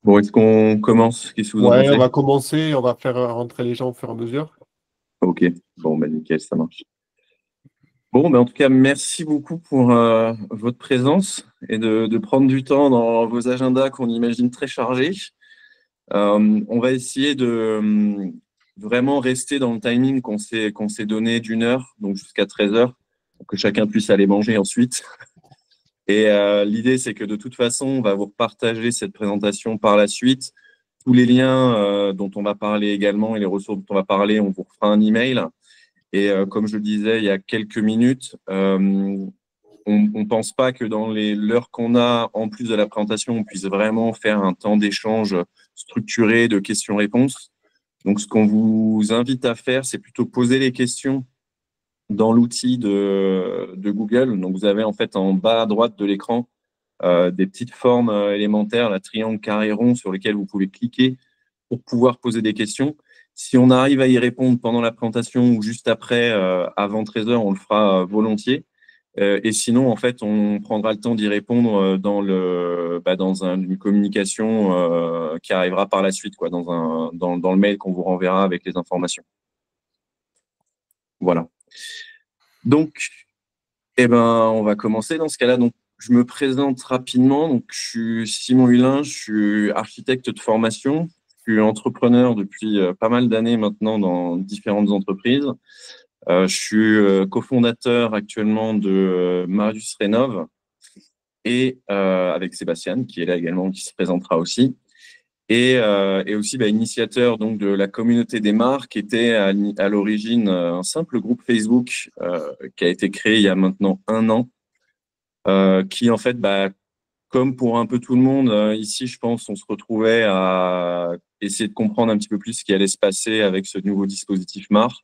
Bon, est-ce qu'on commence? Qu'est-ce que vous en Ouais, on pensez? va commencer, on va faire rentrer les gens au fur et à mesure. Ok, bon, bah, nickel, ça marche. Bon, bah, en tout cas, merci beaucoup pour votre présence et de prendre du temps dans vos agendas qu'on imagine très chargés. On va essayer de vraiment rester dans le timing qu'on s'est donné d'1 heure, donc jusqu'à 13 heures, pour que chacun puisse aller manger ensuite. Et l'idée, c'est que de toute façon, on va vous partager cette présentation par la suite. Tous les liens dont on va parler également et les ressources dont on va parler, on vous refera un email. Et comme je le disais il y a quelques minutes, on ne pense pas que dans l'heure qu'on a, en plus de la présentation, on puisse vraiment faire un temps d'échange structuré de questions-réponses. Donc, ce qu'on vous invite à faire, c'est plutôt poser les questions dans l'outil de Google. Donc, vous avez en fait en bas à droite de l'écran des petites formes élémentaires, la triangle, carré, rond, sur lesquelles vous pouvez cliquer pour pouvoir poser des questions. Si on arrive à y répondre pendant la présentation ou juste après, avant 13 heures, on le fera volontiers. Et sinon, en fait, on prendra le temps d'y répondre dans une communication qui arrivera par la suite, quoi, dans le mail qu'on vous renverra avec les informations. Voilà. Donc, on va commencer dans ce cas-là. Donc, je me présente rapidement. Donc, je suis Simon Hulin, je suis architecte de formation. Je suis entrepreneur depuis pas mal d'années maintenant dans différentes entreprises. Je suis cofondateur actuellement de Marius Rénov et avec Sébastien, qui est là également, qui se présentera aussi. Et aussi initiateur donc de la communauté des marques, qui était à l'origine un simple groupe Facebook qui a été créé il y a maintenant 1 an, qui en fait, comme pour un peu tout le monde ici, je pense, on se retrouvait à essayer de comprendre un petit peu plus ce qui allait se passer avec ce nouveau dispositif MAR.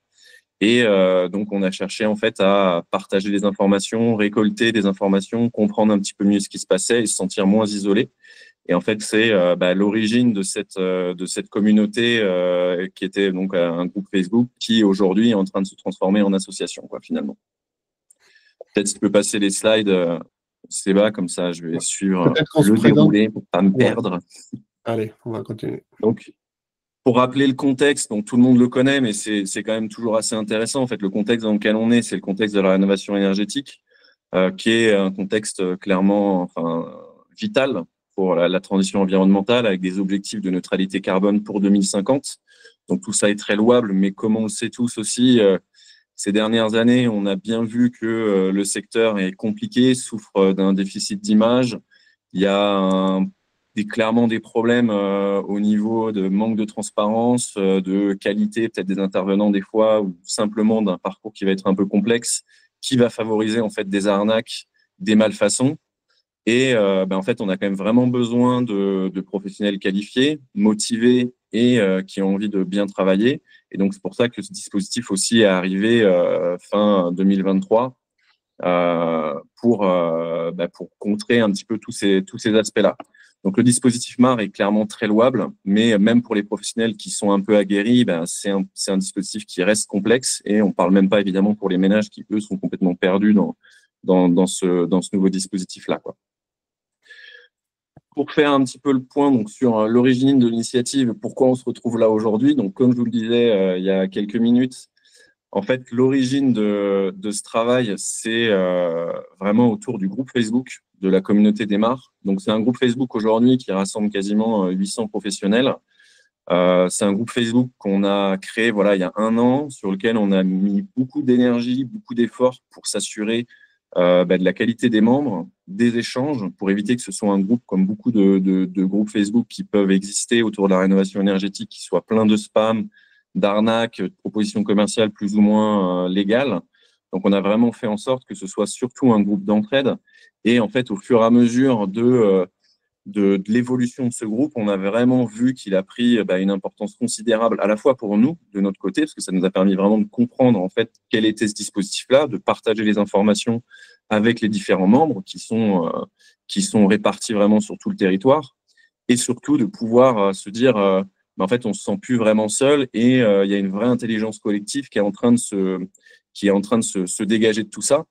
Et donc, on a cherché en fait à partager des informations, récolter des informations, comprendre un petit peu mieux ce qui se passait et se sentir moins isolé. Et en fait, c'est l'origine de cette communauté qui était donc un groupe Facebook qui aujourd'hui est en train de se transformer en association, quoi, finalement. Peut-être si tu peux passer les slides, Séba, comme ça je vais Ouais. suivre Peut-être qu'on se le présente. déroulé pour pas me Ouais, perdre. allez, on va continuer. Donc, pour rappeler le contexte, donc tout le monde le connaît, mais c'est quand même toujours assez intéressant. En fait, le contexte dans lequel on est, c'est le contexte de la rénovation énergétique, qui est un contexte clairement, vital pour la transition environnementale, avec des objectifs de neutralité carbone pour 2050. Donc tout ça est très louable, mais comme on le sait tous aussi, ces dernières années, on a bien vu que le secteur est compliqué, souffre d'un déficit d'image. Il y a clairement des problèmes au niveau de manque de transparence, de qualité peut-être des intervenants des fois, ou simplement d'un parcours qui va être un peu complexe, qui va favoriser en fait des arnaques, des malfaçons. Et en fait, on a quand même vraiment besoin de professionnels qualifiés, motivés et qui ont envie de bien travailler. Et donc, c'est pour ça que ce dispositif aussi est arrivé fin 2023 pour contrer un petit peu tous ces aspects-là. Donc, le dispositif MAR est clairement très louable, mais même pour les professionnels qui sont un peu aguerris, c'est un dispositif qui reste complexe, et on ne parle même pas évidemment pour les ménages qui, eux, sont complètement perdus dans ce nouveau dispositif-là, quoi. Pour faire un petit peu le point donc, sur l'origine de l'initiative, pourquoi on se retrouve là aujourd'hui. Donc, comme je vous le disais il y a quelques minutes, en fait, l'origine de ce travail, c'est vraiment autour du groupe Facebook de la communauté des MAR. Donc, c'est un groupe Facebook aujourd'hui qui rassemble quasiment 800 professionnels. C'est un groupe Facebook qu'on a créé il y a 1 an, sur lequel on a mis beaucoup d'énergie, beaucoup d'efforts pour s'assurer de la qualité des membres, des échanges, pour éviter que ce soit un groupe comme beaucoup de groupes Facebook qui peuvent exister autour de la rénovation énergétique, qui soit plein de spam, d'arnaques, de propositions commerciales plus ou moins légales. Donc, on a vraiment fait en sorte que ce soit surtout un groupe d'entraide. Et en fait, au fur et à mesure de l'évolution de ce groupe, on a vraiment vu qu'il a pris une importance considérable, à la fois pour nous, de notre côté, parce que ça nous a permis vraiment de comprendre en fait quel était ce dispositif-là, de partager les informations avec les différents membres qui sont répartis vraiment sur tout le territoire, et surtout de pouvoir se dire en fait, on ne se sent plus vraiment seul, et il y a une vraie intelligence collective qui est en train de se dégager de tout ça.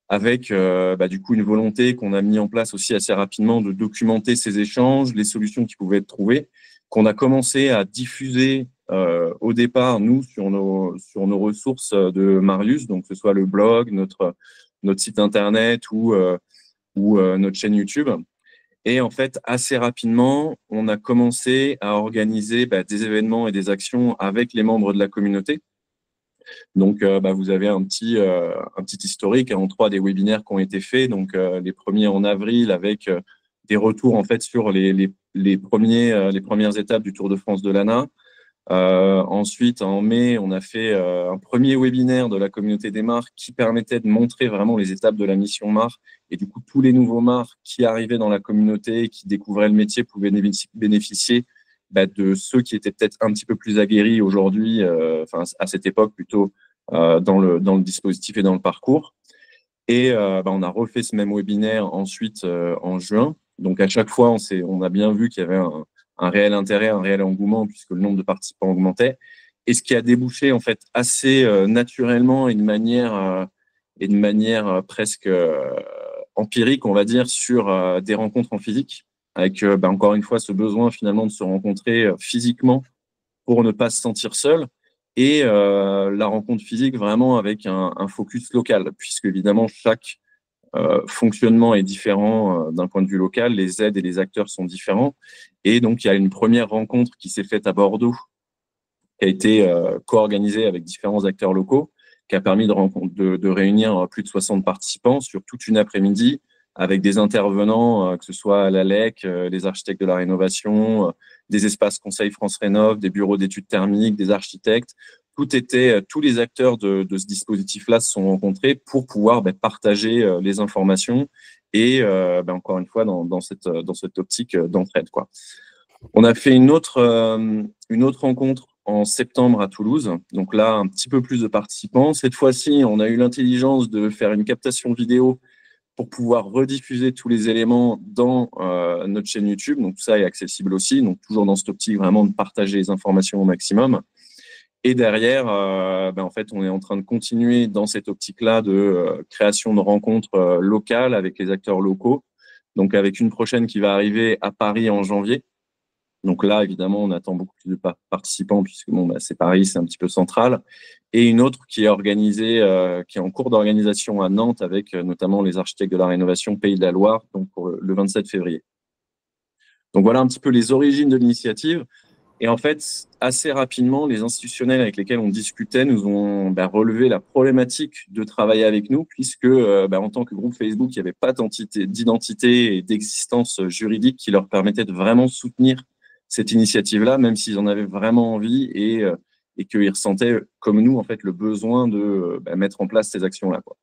avec du coup une volonté qu'on a mis en place aussi assez rapidement de documenter ces échanges, les solutions qui pouvaient être trouvées, qu'on a commencé à diffuser au départ, nous, sur nos ressources de Marius, donc que ce soit le blog, notre site internet ou notre chaîne YouTube. Et en fait, assez rapidement, on a commencé à organiser des événements et des actions avec les membres de la communauté. Donc, vous avez un petit historique en 3 des webinaires qui ont été faits. Donc, les premiers en avril avec des retours en fait sur les premières étapes du Tour de France de l'ANA. Ensuite, en mai, on a fait un premier webinaire de la communauté des mares qui permettait de montrer vraiment les étapes de la mission mare. Et du coup, tous les nouveaux mares qui arrivaient dans la communauté, qui découvraient le métier, pouvaient bénéficier de ceux qui étaient peut-être un petit peu plus aguerris aujourd'hui, à cette époque plutôt dans le dispositif et dans le parcours. Et on a refait ce même webinaire ensuite en juin. Donc à chaque fois, on a bien vu qu'il y avait un réel intérêt, un réel engouement puisque le nombre de participants augmentait. Et ce qui a débouché en fait assez naturellement et de manière presque empirique, on va dire, sur des rencontres en physique, avec encore une fois ce besoin finalement de se rencontrer physiquement pour ne pas se sentir seul. Et la rencontre physique vraiment avec un focus local, puisque évidemment chaque fonctionnement est différent d'un point de vue local, les aides et les acteurs sont différents. Et donc, il y a une première rencontre qui s'est faite à Bordeaux, qui a été co-organisée avec différents acteurs locaux, qui a permis de réunir plus de 60 participants sur toute une après-midi, avec des intervenants, que ce soit l'ALEC, les architectes de la rénovation, des espaces Conseil France Rénov, des bureaux d'études thermiques, des architectes. Tous les acteurs de ce dispositif-là se sont rencontrés pour pouvoir partager les informations et encore une fois dans cette optique d'entraide, quoi. On a fait une autre rencontre en septembre à Toulouse. Donc là, un petit peu plus de participants. Cette fois-ci, on a eu l'intelligence de faire une captation vidéo pour pouvoir rediffuser tous les éléments dans notre chaîne YouTube. Donc tout ça est accessible aussi. Donc toujours dans cette optique vraiment de partager les informations au maximum. Et derrière, en fait, on est en train de continuer dans cette optique-là de création de rencontres locales avec les acteurs locaux. Donc avec une prochaine qui va arriver à Paris en janvier. Donc là, évidemment, on attend beaucoup plus de participants puisque c'est Paris, c'est un petit peu central. Et une autre qui est organisée, qui est en cours d'organisation à Nantes avec notamment les architectes de la rénovation Pays de la Loire, donc pour le 27 février. Donc voilà un petit peu les origines de l'initiative. Et en fait, assez rapidement, les institutionnels avec lesquels on discutait nous ont relevé la problématique de travailler avec nous puisque en tant que groupe Facebook, il n'y avait pas d'identité et d'existence juridique qui leur permettait de vraiment soutenir cette initiative-là, même s'ils en avaient vraiment envie et qu'ils ressentaient, comme nous, en fait, le besoin de mettre en place ces actions-là, quoi.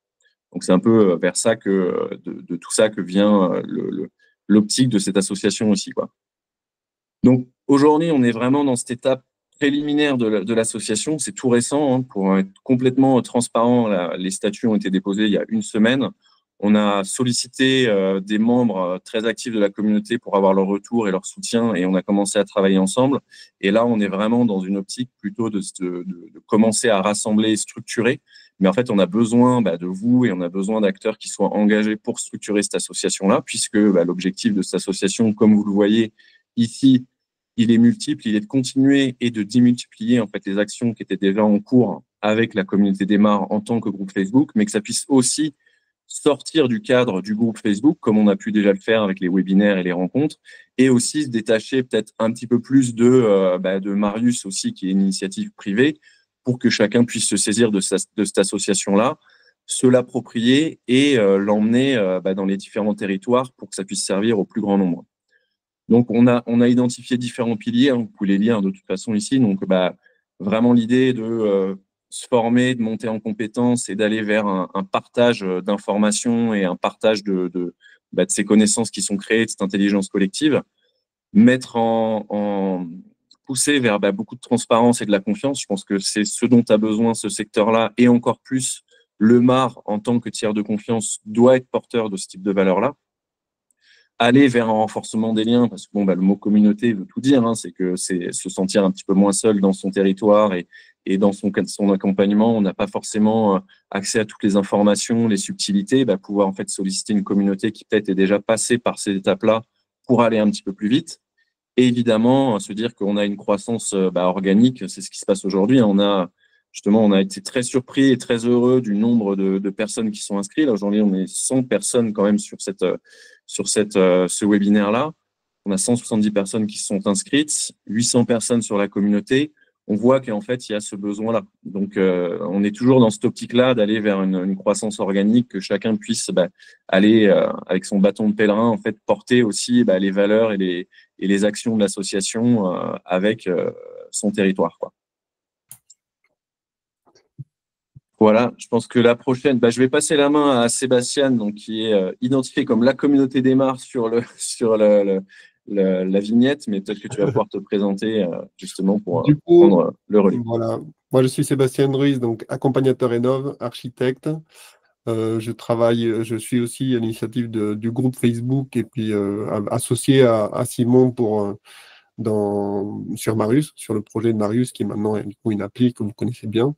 Donc, c'est un peu vers ça de tout ça que vient l'optique de cette association aussi, quoi. Donc, aujourd'hui, on est vraiment dans cette étape préliminaire de l'association. C'est tout récent, hein, pour être complètement transparent. Les statuts ont été déposés il y a une semaine. On a sollicité des membres très actifs de la communauté pour avoir leur retour et leur soutien et on a commencé à travailler ensemble. Et là, on est vraiment dans une optique plutôt de commencer à rassembler et structurer. Mais en fait, on a besoin de vous et on a besoin d'acteurs qui soient engagés pour structurer cette association-là, puisque l'objectif de cette association, comme vous le voyez ici, il est multiple, il est de continuer et de démultiplier en fait les actions qui étaient déjà en cours avec la communauté des mares en tant que groupe Facebook, mais que ça puisse aussi sortir du cadre du groupe Facebook, comme on a pu déjà le faire avec les webinaires et les rencontres, et aussi se détacher peut-être un petit peu plus de Marius aussi, qui est une initiative privée, pour que chacun puisse se saisir de cette association-là, se l'approprier et l'emmener dans les différents territoires pour que ça puisse servir au plus grand nombre. Donc, on a identifié différents piliers, hein, vous pouvez les lire de toute façon ici. Donc, vraiment l'idée de se former, de monter en compétences et d'aller vers un partage d'informations et un partage de ces connaissances qui sont créées, de cette intelligence collective, pousser vers beaucoup de transparence et de la confiance. Je pense que c'est ce dont a besoin ce secteur-là et encore plus le MAR en tant que tiers de confiance doit être porteur de ce type de valeurs-là. Aller vers un renforcement des liens, parce que le mot communauté veut tout dire, hein, c'est se sentir un petit peu moins seul dans son territoire et et dans son accompagnement, on n'a pas forcément accès à toutes les informations, les subtilités, pouvoir en fait solliciter une communauté qui peut-être est déjà passée par ces étapes-là pour aller un petit peu plus vite. Et évidemment, se dire qu'on a une croissance organique, c'est ce qui se passe aujourd'hui. On a été très surpris et très heureux du nombre de personnes qui sont inscrites. Là, aujourd'hui, on est 100 personnes quand même sur ce webinaire-là. On a 170 personnes qui sont inscrites, 800 personnes sur la communauté. On voit qu'en fait, il y a ce besoin-là. Donc, on est toujours dans cette optique-là d'aller vers une croissance organique, que chacun puisse aller avec son bâton de pèlerin, en fait, porter aussi les valeurs et les actions de l'association avec son territoire, quoi. Voilà, je pense que la prochaine, je vais passer la main à Sébastien, donc, qui est identifié comme la communauté des Mars sur la vignette, mais peut-être que tu vas pouvoir te présenter justement pour prendre le relais. Voilà. Moi, je suis Sébastien Druys, donc accompagnateur Rénov', architecte. Je suis aussi à l'initiative du groupe Facebook et puis associé à Simon sur Marius, sur le projet de Marius, qui est maintenant une appli que vous connaissez bien.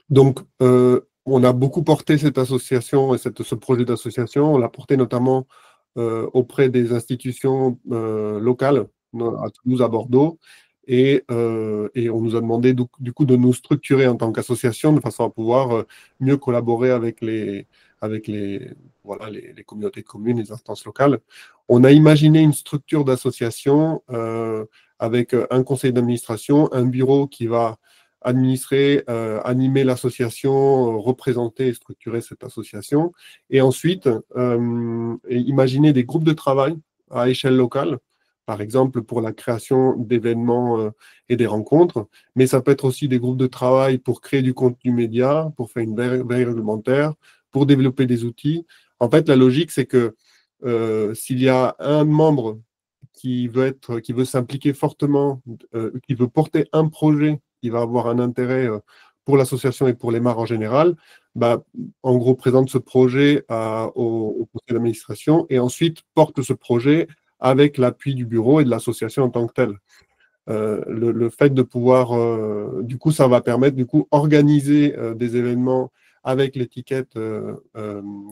Donc, on a beaucoup porté cette association et ce projet d'association. On l'a porté notamment auprès des institutions locales, à Toulouse, à Bordeaux. Et on nous a demandé du coup de nous structurer en tant qu'association de façon à pouvoir mieux collaborer avec les communautés de communes, les instances locales. On a imaginé une structure d'association avec un conseil d'administration, un bureau qui va administrer, animer l'association, représenter et structurer cette association. Et ensuite, imaginer des groupes de travail à échelle locale, par exemple pour la création d'événements et des rencontres, mais ça peut être aussi des groupes de travail pour créer du contenu média, pour faire une veille réglementaire, pour développer des outils. En fait, la logique, c'est que s'il y a un membre qui veut s'impliquer fortement, qui veut porter un projet qui va avoir un intérêt pour l'association et pour les mares en général, en gros, présente ce projet au conseil d'administration et ensuite porte ce projet avec l'appui du bureau et de l'association en tant que telle. Le fait de pouvoir, du coup, ça va permettre organiser des événements avec l'étiquette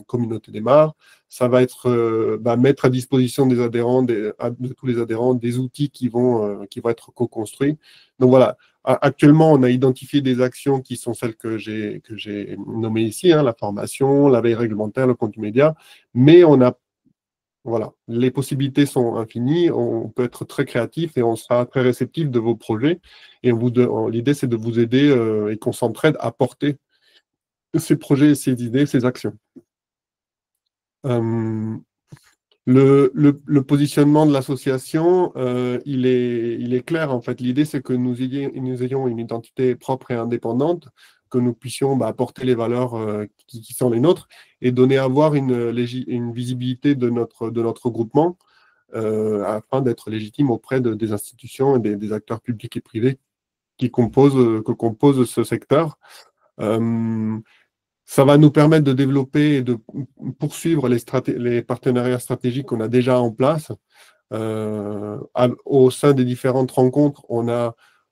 communauté des mares. Ça va être mettre à disposition des adhérents, de tous les adhérents, des outils qui vont être co-construits. Donc voilà, actuellement, on a identifié des actions qui sont celles que j'ai nommées ici, la formation, la veille réglementaire, le contenu média, mais voilà, les possibilités sont infinies, on peut être très créatif et on sera très réceptif de vos projets. Et l'idée, c'est de vous aider et qu'on s'entraide à porter ces projets, ces idées, ces actions. Le positionnement de l'association, il est clair en fait. L'idée, c'est que nous ayons une identité propre et indépendante, que nous puissions apporter les valeurs qui sont les nôtres et donner à voir une visibilité de notre groupement afin d'être légitime auprès des institutions et des acteurs publics et privés que composent ce secteur. Ça va nous permettre de développer et de poursuivre les partenariats stratégiques qu'on a déjà en place. Au sein des différentes rencontres,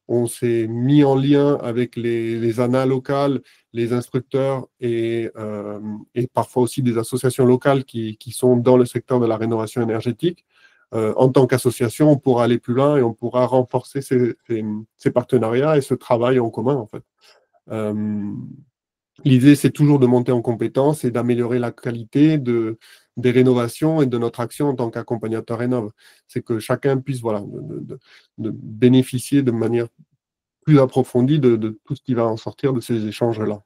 on s'est mis en lien avec les ANA locales, les instructeurs et parfois aussi des associations locales qui sont dans le secteur de la rénovation énergétique. En tant qu'association, on pourra aller plus loin et on pourra renforcer ces partenariats et ce travail en commun, en fait. L'idée, c'est toujours de monter en compétence et d'améliorer la qualité des rénovations et de notre action en tant qu'accompagnateur rénov'. C'est que chacun puisse de bénéficier de manière plus approfondie de tout ce qui va en sortir de ces échanges-là.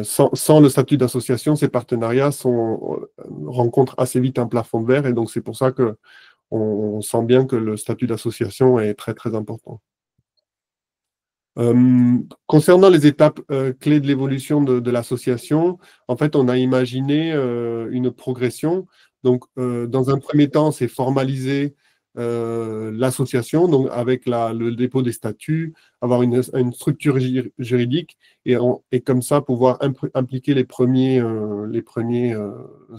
Sans le statut d'association, ces partenariats rencontrent assez vite un plafond de verre et donc c'est pour ça qu'on sent bien que le statut d'association est très, très important. Concernant les étapes clés de l'évolution de l'association, en fait, on a imaginé une progression. Donc, dans un premier temps, c'est formaliser l'association, donc avec le dépôt des statuts, avoir une structure juridique et comme ça pouvoir impliquer les premiers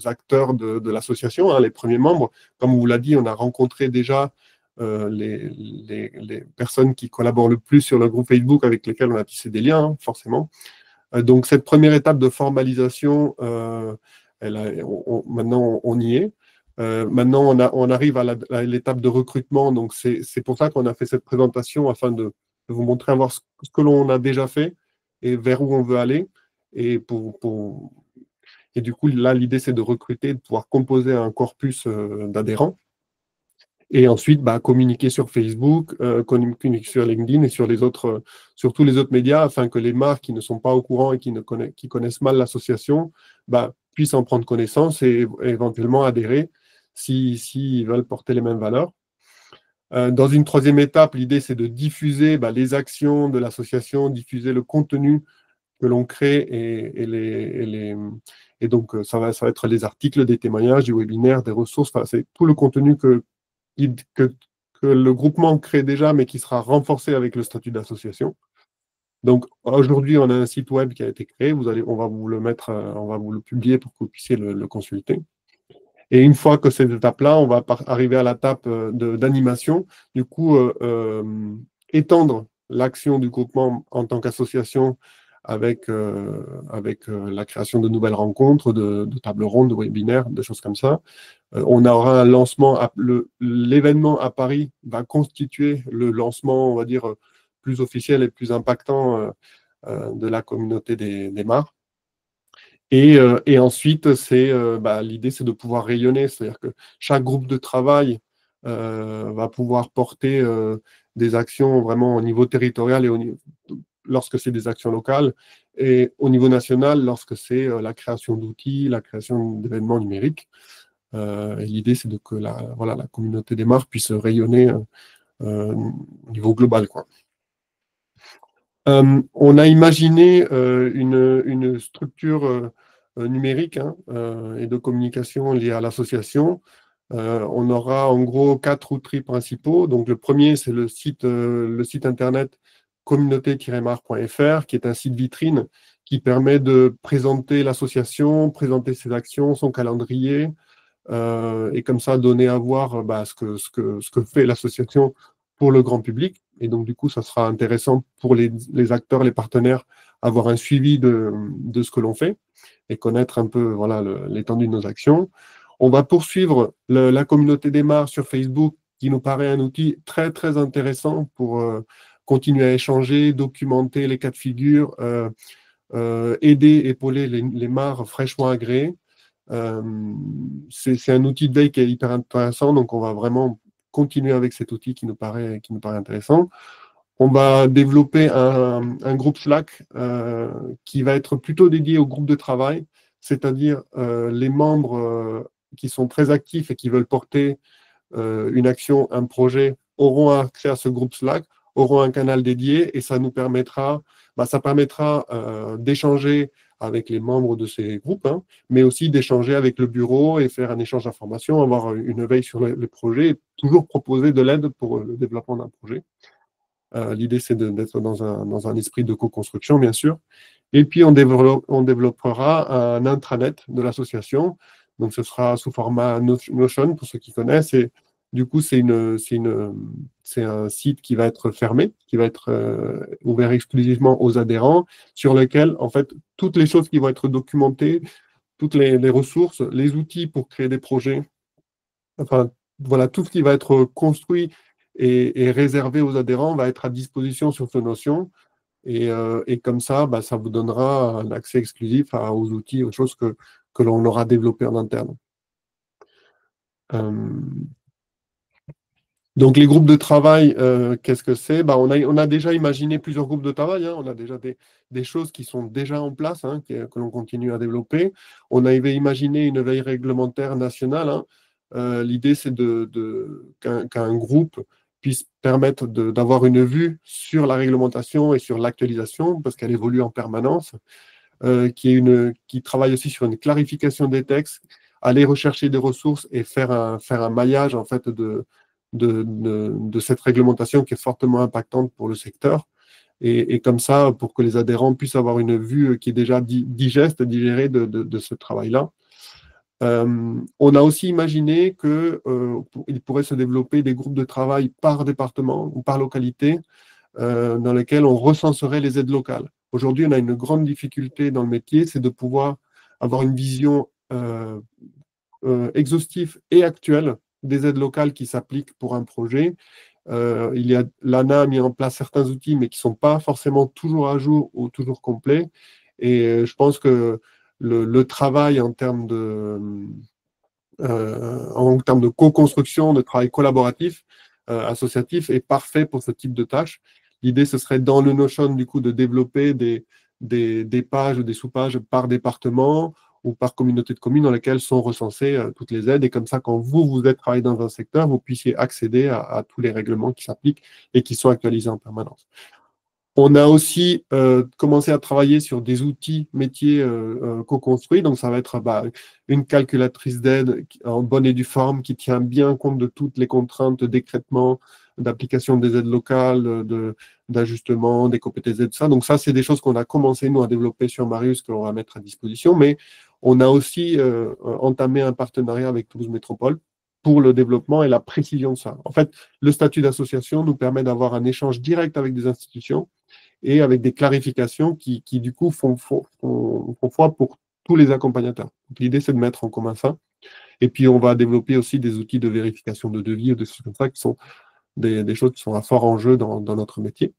acteurs de l'association, les premiers membres. Comme on vous l'a dit, on a rencontré déjà les personnes qui collaborent le plus sur le groupe Facebook avec lesquels on a tissé des liens, hein, forcément. Donc, cette première étape de formalisation, maintenant, on y est. Maintenant, on arrive à l'étape de recrutement. Donc, c'est pour ça qu'on a fait cette présentation, afin de vous montrer, à voir ce que l'on a déjà fait et vers où on veut aller. Et du coup, là, l'idée, c'est de recruter, de pouvoir composer un corpus d'adhérents. Et ensuite, communiquer sur Facebook, communiquer sur LinkedIn et sur sur tous les autres médias, afin que les marques qui ne sont pas au courant et qui connaissent mal l'association puissent en prendre connaissance et éventuellement adhérer s'ils veulent porter les mêmes valeurs. Dans une troisième étape, l'idée, c'est de diffuser les actions de l'association, diffuser le contenu que l'on crée et donc ça va être les articles, des témoignages, des webinaires, des ressources, c'est tout le contenu que le groupement crée déjà, mais qui sera renforcé avec le statut d'association. Donc aujourd'hui, on a un site web qui a été créé. On va vous le mettre, on va vous le publier pour que vous puissiez le consulter. Et une fois que cette étape-là, on va arriver à l'étape d'animation. Du coup, étendre l'action du groupement en tant qu'association avec la création de nouvelles rencontres, de tables rondes, de webinaires, des choses comme ça. On aura un lancement, l'événement à Paris va constituer le lancement, on va dire, plus officiel et plus impactant de la communauté des mares. Et ensuite, l'idée, c'est de pouvoir rayonner, c'est-à-dire que chaque groupe de travail va pouvoir porter des actions vraiment au niveau territorial lorsque c'est des actions locales, et au niveau national lorsque c'est la création d'outils, la création d'événements numériques. Et l'idée, c'est que la communauté des mares puisse rayonner au niveau global, quoi. On a imaginé une structure numérique et de communication liée à l'association. On aura en gros 4 outils principaux. Donc, le premier, c'est le site internet communauté-mare.fr, qui est un site vitrine qui permet de présenter l'association, présenter ses actions, son calendrier, et comme ça donner à voir ce que fait l'association pour le grand public. Et donc, du coup, ça sera intéressant pour les acteurs, les partenaires, avoir un suivi de ce que l'on fait et connaître un peu l'étendue de nos actions. On va poursuivre la communauté des mares sur Facebook, qui nous paraît un outil très, très intéressant pour continuer à échanger, documenter les cas de figure, aider, épauler les mares fraîchement agréées. C'est un outil de veille qui est hyper intéressant, donc on va vraiment continuer avec cet outil qui nous paraît intéressant. On va développer un groupe Slack qui va être plutôt dédié au groupe de travail, c'est-à-dire les membres qui sont très actifs et qui veulent porter une action, un projet, auront accès à ce groupe Slack, auront un canal dédié, et ça nous permettra, d'échanger avec les membres de ces groupes, mais aussi d'échanger avec le bureau et faire un échange d'informations, avoir une veille sur le projet, et toujours proposer de l'aide pour le développement d'un projet. L'idée, c'est d'être dans un esprit de co-construction, bien sûr. Et puis, on développera un intranet de l'association. Donc, ce sera sous format Notion, pour ceux qui connaissent. Et du coup, c'est un site qui va être fermé, qui va être ouvert exclusivement aux adhérents, sur lequel, en fait, toutes les choses qui vont être documentées, toutes les ressources, les outils pour créer des projets, enfin, voilà, tout ce qui va être construit et réservé aux adhérents va être à disposition sur ce Notion. Et comme ça, ça vous donnera un accès exclusif aux outils, aux choses que l'on aura développées en interne. Donc, les groupes de travail, qu'est-ce que c'est? On a déjà imaginé plusieurs groupes de travail. On a déjà des choses qui sont déjà en place, que l'on continue à développer. On avait imaginé une veille réglementaire nationale. L'idée, c'est qu'un groupe puisse permettre d'avoir une vue sur la réglementation et sur l'actualisation, parce qu'elle évolue en permanence, qui travaille aussi sur une clarification des textes, aller rechercher des ressources et faire un maillage, en fait, de cette réglementation qui est fortement impactante pour le secteur. Et comme ça, pour que les adhérents puissent avoir une vue qui est déjà digérée de ce travail-là. On a aussi imaginé qu'il pourrait se développer des groupes de travail par département ou par localité dans lesquels on recenserait les aides locales. Aujourd'hui, on a une grande difficulté dans le métier, c'est de pouvoir avoir une vision exhaustive et actuelle des aides locales qui s'appliquent pour un projet. L'ANA a mis en place certains outils, mais qui ne sont pas forcément toujours à jour ou toujours complets. Et je pense que le travail en termes de co-construction, de travail collaboratif, associatif, est parfait pour ce type de tâches. L'idée, ce serait dans le Notion, du coup, de développer des pages, des sous-pages par département ou par communauté de communes dans lesquelles sont recensées toutes les aides. Et comme ça, quand vous êtes travaillé dans un secteur, vous puissiez accéder à tous les règlements qui s'appliquent et qui sont actualisés en permanence. On a aussi commencé à travailler sur des outils métiers co-construits. Donc, ça va être une calculatrice d'aide en bonne et due forme qui tient bien compte de toutes les contraintes d'écrêtement, d'application des aides locales, d'ajustement, des compétences aides, tout ça. Donc, ça, c'est des choses qu'on a commencé, nous, à développer sur Marius, que l'on va mettre à disposition. Mais on a aussi entamé un partenariat avec Toulouse Métropole pour le développement et la précision de ça. En fait, le statut d'association nous permet d'avoir un échange direct avec des institutions et avec des clarifications qui du coup, font foi pour tous les accompagnateurs. L'idée, c'est de mettre en commun ça. Et puis, on va développer aussi des outils de vérification de devis ou des choses comme ça qui sont des choses qui sont à fort enjeu dans notre métier.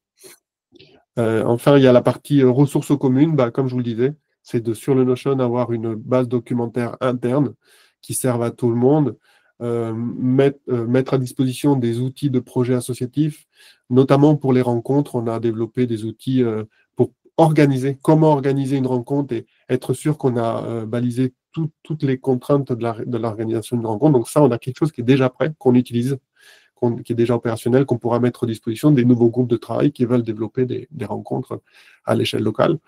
Enfin, il y a la partie ressources communes. Comme je vous le disais, c'est sur le Notion avoir une base documentaire interne qui serve à tout le monde, mettre à disposition des outils de projets associatifs, notamment pour les rencontres. On a développé des outils pour comment organiser une rencontre et être sûr qu'on a balisé toutes les contraintes de l'organisation d'une rencontre. Donc ça, on a quelque chose qui est déjà prêt, qu'on utilise, qui est déjà opérationnel, qu'on pourra mettre à disposition des nouveaux groupes de travail qui veulent développer des rencontres à l'échelle locale.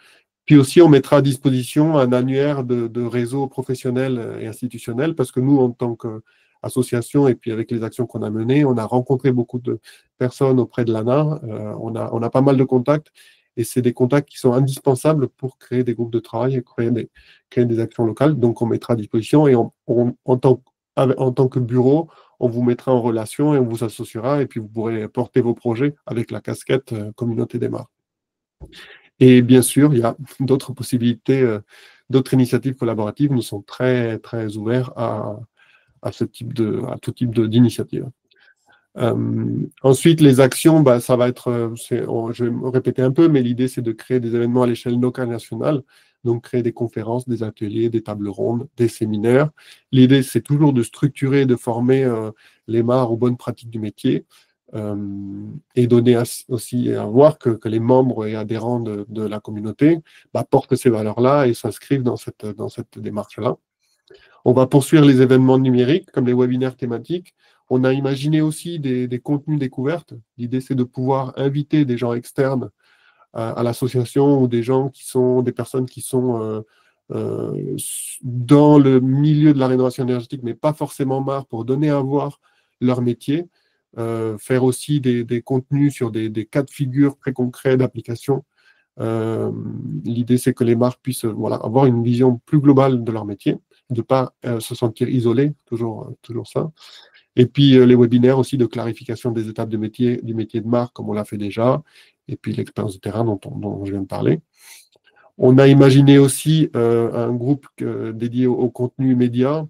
Puis aussi, on mettra à disposition un annuaire de réseaux professionnels et institutionnels, parce que nous, en tant qu'association, et puis avec les actions qu'on a menées, on a rencontré beaucoup de personnes auprès de l'ANA, on a pas mal de contacts, et c'est des contacts qui sont indispensables pour créer des groupes de travail et créer des actions locales. Donc, on mettra à disposition, et en tant que bureau, on vous mettra en relation et on vous associera, et puis vous pourrez porter vos projets avec la casquette Communauté Démarre. Et bien sûr, il y a d'autres possibilités, d'autres initiatives collaboratives. Nous sommes très, très ouverts à tout type d'initiative. Ensuite, les actions, ça va être, je vais me répéter un peu, mais l'idée, c'est de créer des événements à l'échelle locale et nationale. Donc, créer des conférences, des ateliers, des tables rondes, des séminaires. L'idée, c'est toujours de structurer, de former les MAR aux bonnes pratiques du métier. Et donner aussi à voir que les membres et adhérents de la communauté portent ces valeurs-là et s'inscrivent dans cette démarche-là. On va poursuivre les événements numériques, comme les webinaires thématiques. On a imaginé aussi des contenus découvertes. L'idée, c'est de pouvoir inviter des gens externes à l'association ou des personnes qui sont dans le milieu de la rénovation énergétique, mais pas forcément MAR, pour donner à voir leur métier. Faire aussi des contenus sur des cas de figure très concrets d'application. L'idée, c'est que les marques puissent avoir une vision plus globale de leur métier, de ne pas se sentir isolés, toujours ça. Et puis, les webinaires aussi de clarification des étapes du métier de marque, comme on l'a fait déjà, et puis l'expérience de terrain dont je viens de parler. On a imaginé aussi un groupe dédié au contenu média.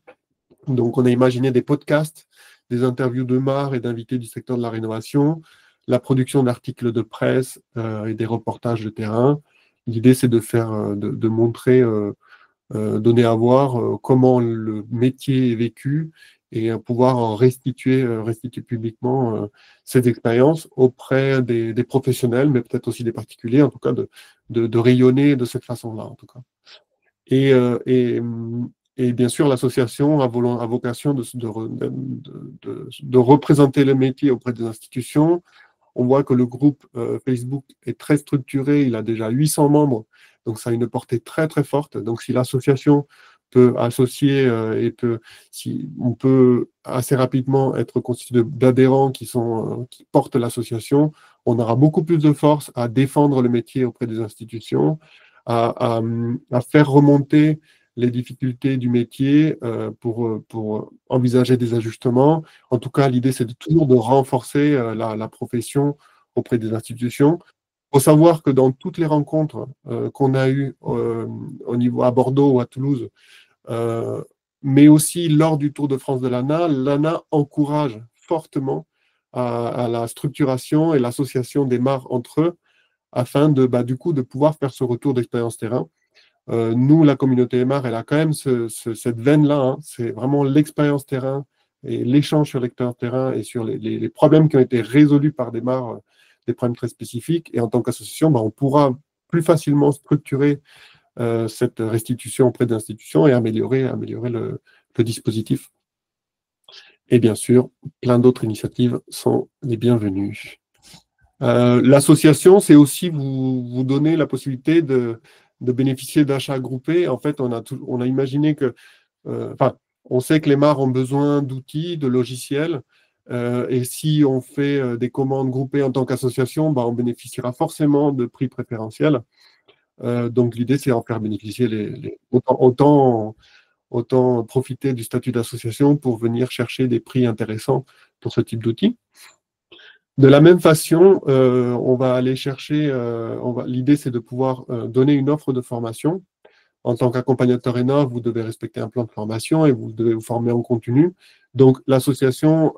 Donc, on a imaginé des podcasts, des interviews de MAR et d'invités du secteur de la rénovation, la production d'articles de presse et des reportages de terrain. L'idée, c'est de montrer, donner à voir comment le métier est vécu et pouvoir en restituer publiquement ces expériences auprès des professionnels, mais peut-être aussi des particuliers, en tout cas de rayonner de cette façon-là, en tout cas. Et bien sûr, l'association a vocation de représenter le métier auprès des institutions. On voit que le groupe Facebook est très structuré, il a déjà 800 membres, donc ça a une portée très très forte. Donc si l'association peut associer on peut assez rapidement être constitué d'adhérents qui portent l'association, on aura beaucoup plus de force à défendre le métier auprès des institutions, à faire remonter les difficultés du métier pour envisager des ajustements. En tout cas, l'idée, c'est toujours de renforcer la profession auprès des institutions. Il faut savoir que dans toutes les rencontres qu'on a eues au niveau à Bordeaux ou à Toulouse, euh, mais aussi lors du Tour de France de l'ANA encourage fortement à la structuration et l'association des mares entre eux afin du coup, de pouvoir faire ce retour d'expérience terrain. Nous, la communauté EMAR, elle a quand même cette veine-là. Hein. C'est vraiment l'expérience terrain et l'échange sur l'expérience terrain et sur les problèmes qui ont été résolus par des mares, des problèmes très spécifiques. Et en tant qu'association, on pourra plus facilement structurer cette restitution auprès d'institutions et améliorer le dispositif. Et bien sûr, plein d'autres initiatives sont les bienvenues. L'association, c'est aussi vous donner la possibilité de bénéficier d'achats groupés. En fait, on a imaginé que, on sait que les mares ont besoin d'outils, de logiciels, et si on fait des commandes groupées en tant qu'association, on bénéficiera forcément de prix préférentiels. Donc l'idée, c'est d'en faire bénéficier autant profiter du statut d'association pour venir chercher des prix intéressants pour ce type d'outils. De la même façon, on va aller chercher, l'idée c'est de pouvoir donner une offre de formation. En tant qu'accompagnateur ENA, vous devez respecter un plan de formation et vous devez vous former en continu. Donc l'association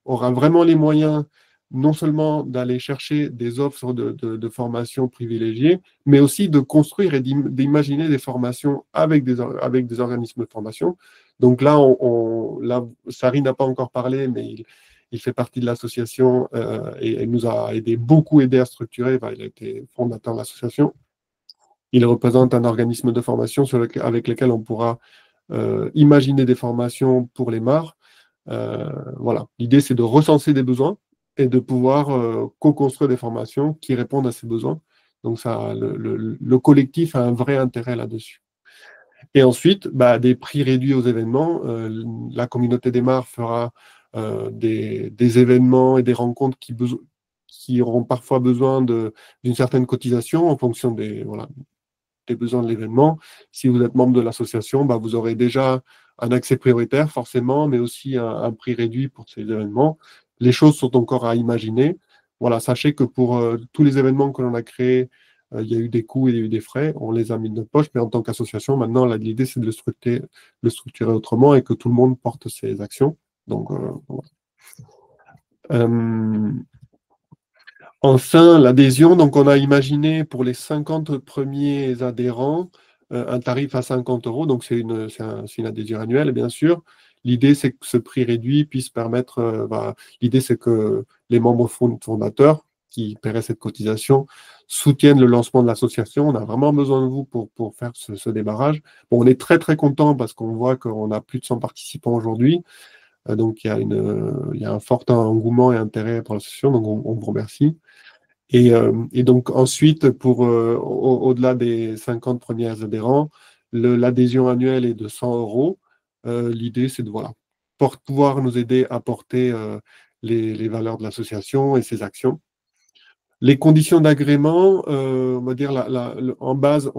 aura vraiment les moyens non seulement d'aller chercher des offres de formation privilégiées, mais aussi de construire et d'imaginer des formations avec des organismes de formation. Donc là, Sari n'a pas encore parlé, mais il fait partie de l'association et il nous a beaucoup aidé à structurer. Il a été fondateur de l'association. Il représente un organisme de formation avec lequel on pourra imaginer des formations pour les mares. Voilà. L'idée, c'est de recenser des besoins et de pouvoir co-construire des formations qui répondent à ces besoins. Donc, le collectif a un vrai intérêt là-dessus. Et ensuite, des prix réduits aux événements. La communauté des mares fera des événements et des rencontres qui auront parfois besoin d'une certaine cotisation en fonction des besoins de l'événement. Si vous êtes membre de l'association, vous aurez déjà un accès prioritaire forcément, mais aussi un prix réduit pour ces événements. Les choses sont encore à imaginer. Voilà, sachez que pour tous les événements que l'on a créés, il y a eu des coûts et il y a eu des frais. On les a mis de notre poche, mais en tant qu'association, maintenant, l'idée, c'est de le structurer autrement et que tout le monde porte ses actions. Donc, voilà. Enfin, l'adhésion, donc on a imaginé pour les 50 premiers adhérents un tarif à 50 €, donc c'est une adhésion annuelle, bien sûr. L'idée, c'est que ce prix réduit puisse permettre, l'idée, c'est que les membres fondateurs qui paieraient cette cotisation soutiennent le lancement de l'association. On a vraiment besoin de vous pour faire ce démarrage. Bon, on est très, très content parce qu'on voit qu'on a plus de 100 participants aujourd'hui. Donc, il y a un fort engouement et intérêt pour l'association, donc on vous remercie. Et donc ensuite, au-delà des 50 premiers adhérents, l'adhésion annuelle est de 100 €. L'idée, c'est de pouvoir nous aider à porter les valeurs de l'association et ses actions. Les conditions d'agrément, on va dire, en base,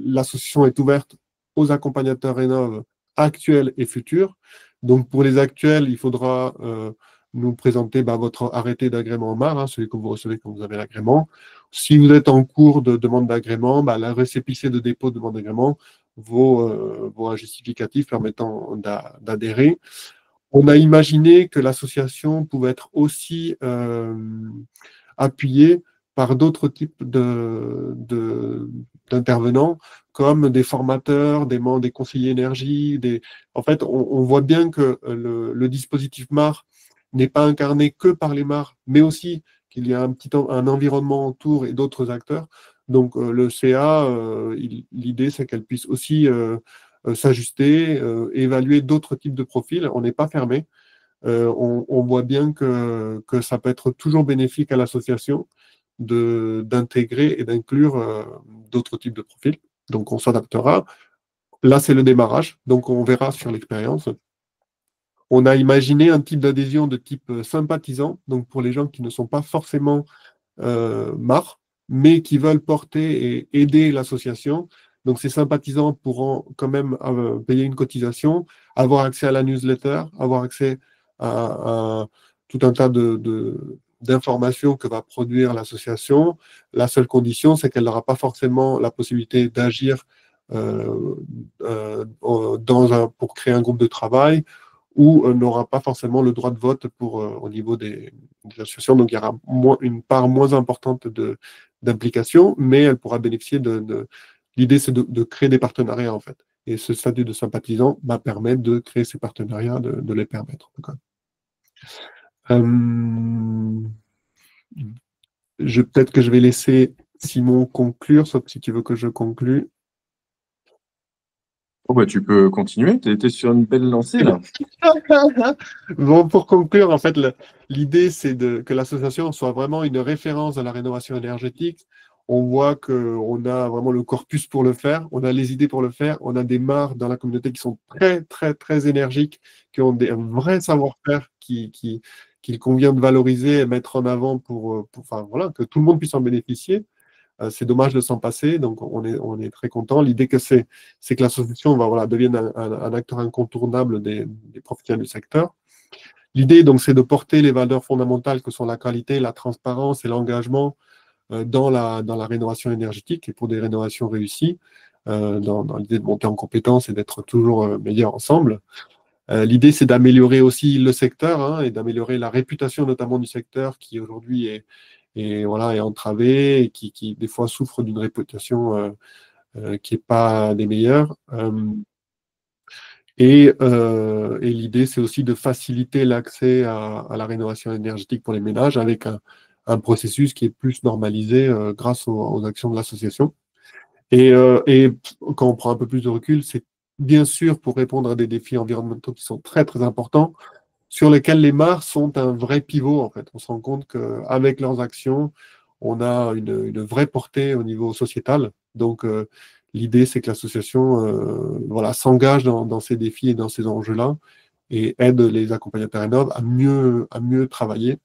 l'association est ouverte aux accompagnateurs Rénov' actuels et futurs. Donc, pour les actuels, il faudra nous présenter votre arrêté d'agrément en MAR, celui que vous recevez quand vous avez l'agrément. Si vous êtes en cours de demande d'agrément, la récépissé de dépôt de demande d'agrément vaut un justificatif permettant d'adhérer. On a imaginé que l'association pouvait être aussi appuyée par d'autres types d'intervenants, comme des formateurs, des conseillers énergie. En fait, on voit bien que le dispositif MAR n'est pas incarné que par les MAR, mais aussi qu'il y a un environnement autour et d'autres acteurs. Donc, le CA, l'idée, c'est qu'elle puisse aussi s'ajuster, évaluer d'autres types de profils. On n'est pas fermé. On voit bien que ça peut être toujours bénéfique à l'association d'intégrer et d'inclure d'autres types de profils. Donc, on s'adaptera. Là, c'est le démarrage. Donc, on verra sur l'expérience. On a imaginé un type d'adhésion de type sympathisant, donc pour les gens qui ne sont pas forcément MAR, mais qui veulent porter et aider l'association. Donc, ces sympathisants pourront quand même payer une cotisation, avoir accès à la newsletter, avoir accès à tout un tas d'informations que va produire l'association. La seule condition, c'est qu'elle n'aura pas forcément la possibilité d'agir pour créer un groupe de travail ou n'aura pas forcément le droit de vote au niveau des associations. Donc, il y aura une part moins importante d'implication, mais elle pourra bénéficier L'idée, c'est de créer des partenariats, en fait. Et ce statut de sympathisant va permettre de créer ces partenariats, de les permettre. Peut-être que je vais laisser Simon conclure, sauf si tu veux que je conclue. Oh bah, tu peux continuer, tu étais sur une belle lancée là. Bon, pour conclure, en fait, l'idée, c'est que l'association soit vraiment une référence à la rénovation énergétique. On voit qu'on a vraiment le corpus pour le faire, on a les idées pour le faire, on a des mares dans la communauté qui sont très, très, très énergiques, qui ont un vrai savoir-faire qu'il convient de valoriser et mettre en avant enfin, voilà, que tout le monde puisse en bénéficier. C'est dommage de s'en passer, donc on est très content. L'idée c'est que l'association devienne un acteur incontournable des professionnels du secteur. L'idée, donc, c'est de porter les valeurs fondamentales que sont la qualité, la transparence et l'engagement dans la rénovation énergétique et pour des rénovations réussies, dans l'idée de monter en compétences et d'être toujours meilleurs ensemble. L'idée, c'est d'améliorer aussi le secteur et d'améliorer la réputation notamment du secteur qui aujourd'hui est entravé et qui des fois souffre d'une réputation qui n'est pas des meilleures. Et l'idée, c'est aussi de faciliter l'accès à la rénovation énergétique pour les ménages avec un processus qui est plus normalisé grâce aux actions de l'association. Et quand on prend un peu plus de recul, c'est bien sûr pour répondre à des défis environnementaux qui sont très, très importants, sur lesquels les mares sont un vrai pivot, en fait. On se rend compte qu'avec leurs actions, on a une vraie portée au niveau sociétal. Donc, l'idée, c'est que l'association s'engage dans ces défis et dans ces enjeux-là et aide les accompagnateurs Rénov' à mieux travailler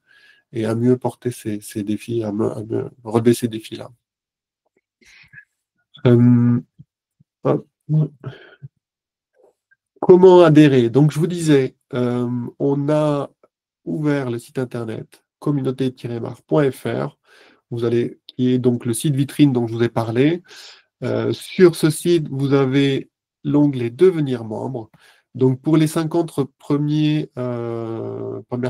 et à mieux porter ces défis, à mieux relever ces défis-là. Comment adhérer? Donc, je vous disais, on a ouvert le site internet communauté-mar.fr, qui est donc le site vitrine dont je vous ai parlé. Sur ce site, vous avez l'onglet Devenir membre. Donc, pour les 50 premières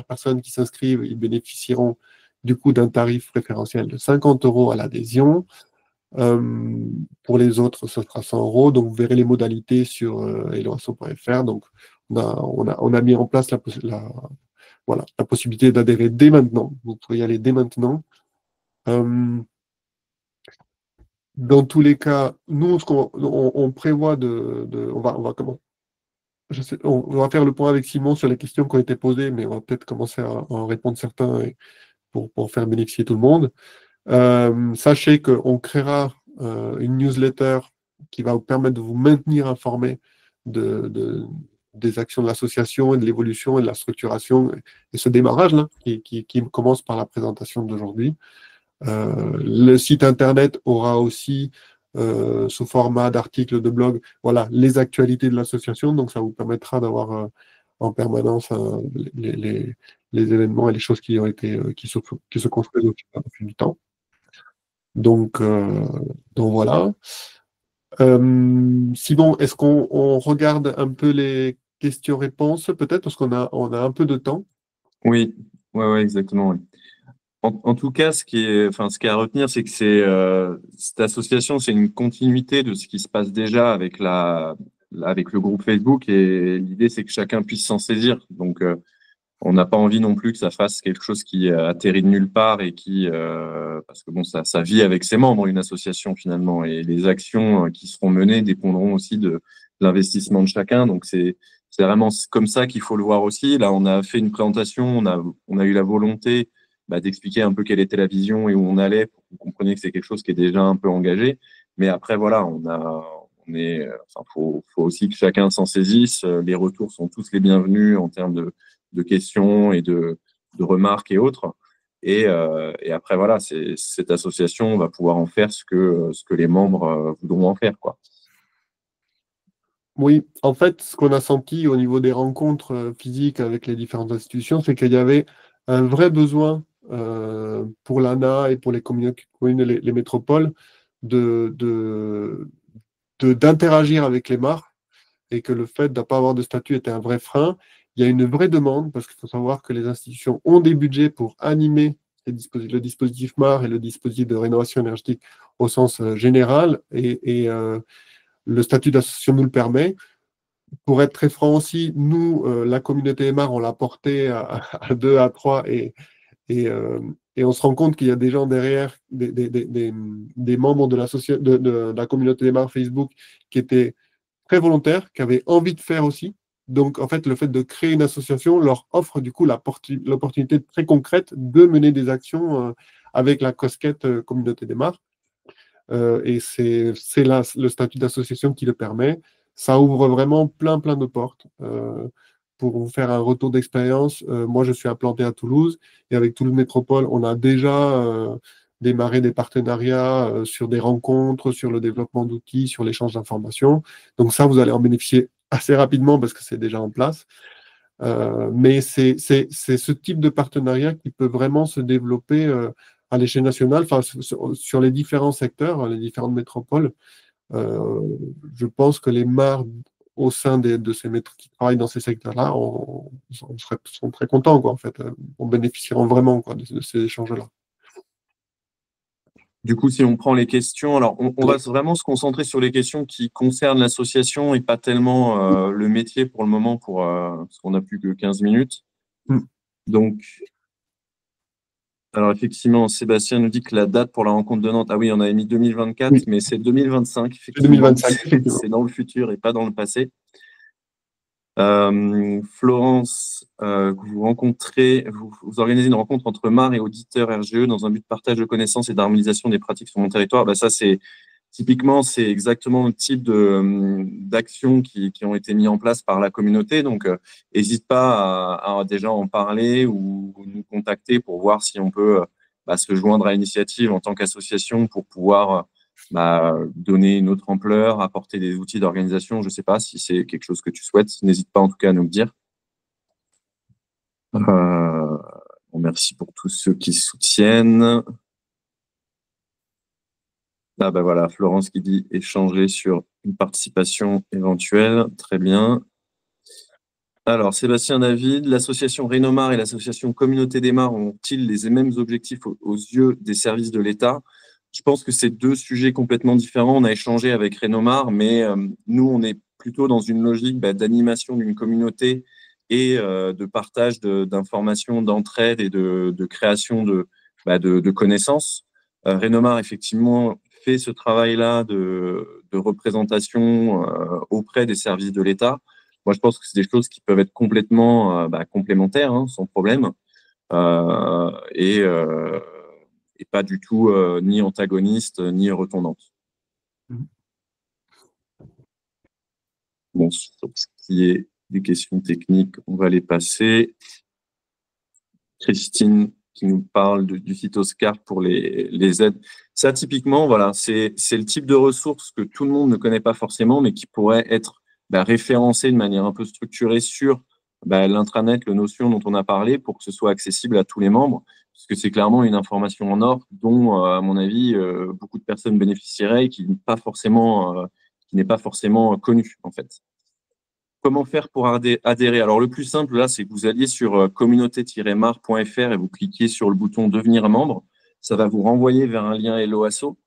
personnes qui s'inscrivent, ils bénéficieront du coup d'un tarif préférentiel de 50 € à l'adhésion. Pour les autres, ce sera 100 €. Donc, vous verrez les modalités sur eloasso.fr. Donc, on a mis en place la possibilité d'adhérer dès maintenant. Vous pouvez y aller dès maintenant. Dans tous les cas, nous, on prévoit on va faire le point avec Simon sur les questions qui ont été posées, mais on va peut-être commencer à en répondre certains pour faire bénéficier tout le monde. Sachez qu'on créera une newsletter qui va vous permettre de vous maintenir informé des actions de l'association et de l'évolution et de la structuration et ce démarrage-là qui commence par la présentation d'aujourd'hui. Le site internet aura aussi, sous format d'articles de blog, les actualités de l'association. Donc, ça vous permettra d'avoir en permanence les événements et les choses qui se construisent au fil du temps. Donc voilà. Simon, est-ce qu'on regarde un peu les questions-réponses, peut-être, parce qu'on a un peu de temps? Oui, ouais, exactement. Ouais. En tout cas, ce qui est à retenir, c'est que cette association, c'est une continuité de ce qui se passe déjà avec le groupe Facebook, et l'idée, c'est que chacun puisse s'en saisir. Donc, on n'a pas envie non plus que ça fasse quelque chose qui atterrit de nulle part et parce que bon, ça vit avec ses membres, une association finalement, et les actions qui seront menées dépendront aussi de l'investissement de chacun. Donc, c'est vraiment comme ça qu'il faut le voir aussi. Là, on a fait une présentation, on a eu la volonté d'expliquer un peu quelle était la vision et où on allait, pour que vous compreniez que c'est quelque chose qui est déjà un peu engagé. Mais après, voilà, faut aussi que chacun s'en saisisse. Les retours sont tous les bienvenus en termes de questions et de remarques et autres. Et après, voilà, cette association va pouvoir en faire ce que les membres voudront en faire, quoi. Oui, en fait, ce qu'on a senti au niveau des rencontres physiques avec les différentes institutions, c'est qu'il y avait un vrai besoin pour l'ANA et pour les communes, les métropoles, de, de, d'interagir avec les mares et que le fait de ne pas avoir de statut était un vrai frein. Il y a une vraie demande parce qu'il faut savoir que les institutions ont des budgets pour animer le dispositif MAR et le dispositif de rénovation énergétique au sens général et le statut d'association nous le permet. Pour être très franc aussi, nous, la communauté MAR, on l'a porté à 2, à 3 et, euh, et on se rend compte qu'il y a des gens derrière, des membres de la communauté MAR Facebook qui étaient très volontaires, qui avaient envie de faire aussi. Donc, en fait, le fait de créer une association leur offre du coup l'opportunité très concrète de mener des actions avec la casquette communauté des mares. Et c'est là le statut d'association qui le permet. Ça ouvre vraiment plein de portes. Pour vous faire un retour d'expérience, moi je suis implanté à Toulouse et avec Toulouse Métropole, on a déjà démarré des partenariats sur des rencontres, sur le développement d'outils, sur l'échange d'informations. Donc ça, vous allez en bénéficier assez rapidement parce que c'est déjà en place. Mais c'est ce type de partenariat qui peut vraiment se développer à l'échelle nationale, enfin, sur les différents secteurs, les différentes métropoles. Je pense que les maires au sein de ces maîtres qui travaillent dans ces secteurs-là sont très contents, quoi, en fait. On bénéficieront vraiment quoi, de ces échanges-là. Du coup, si on prend les questions, alors on va vraiment se concentrer sur les questions qui concernent l'association et pas tellement le métier pour le moment, parce qu'on n'a plus que 15 minutes. Donc, alors effectivement, Sébastien nous dit que la date pour la rencontre de Nantes, ah oui, on avait mis 2024, oui. Mais c'est 2025, effectivement. 2025, c'est dans le futur et pas dans le passé. Florence, vous rencontrez, vous organisez une rencontre entre MAR et auditeurs RGE dans un but de partage de connaissances et d'harmonisation des pratiques sur mon territoire. Bah, ça, typiquement, c'est exactement le type d'actions qui ont été mis en place par la communauté. Donc, n'hésite pas à déjà en parler ou nous contacter pour voir si on peut se joindre à l'initiative en tant qu'association pour pouvoir donner une autre ampleur, apporter des outils d'organisation. Je ne sais pas si c'est quelque chose que tu souhaites. N'hésite pas en tout cas à nous le dire. Merci pour tous ceux qui soutiennent. Ah ben voilà, Florence qui dit échanger sur une participation éventuelle. Très bien. Alors, Sébastien David, l'association Rénomar et l'association Communauté des Mares ont-ils les mêmes objectifs aux yeux des services de l'État? Je pense que c'est deux sujets complètement différents. On a échangé avec Rénomar, mais nous, on est plutôt dans une logique d'animation d'une communauté et de partage d'informations, d'entraide et de création de connaissances. Rénomar, effectivement, fait ce travail-là de représentation auprès des services de l'État. Moi, je pense que c'est des choses qui peuvent être complètement complémentaires, hein, sans problème, et pas du tout ni antagonistes, ni redondantes. Bon, sur ce qui est des questions techniques, on va les passer. Christine qui nous parle du site Oscar pour les aides. Ça, typiquement, voilà, c'est le type de ressources que tout le monde ne connaît pas forcément, mais qui pourrait être référencé de manière un peu structurée sur l'intranet, le Notion dont on a parlé, pour que ce soit accessible à tous les membres, parce que c'est clairement une information en or dont, à mon avis, beaucoup de personnes bénéficieraient et qui n'est pas forcément connue, en fait. Comment faire pour adhérer? Alors, le plus simple, là, c'est que vous alliez sur communauté-mar.fr et vous cliquez sur le bouton « Devenir membre ». Ça va vous renvoyer vers un lien Hello Asso,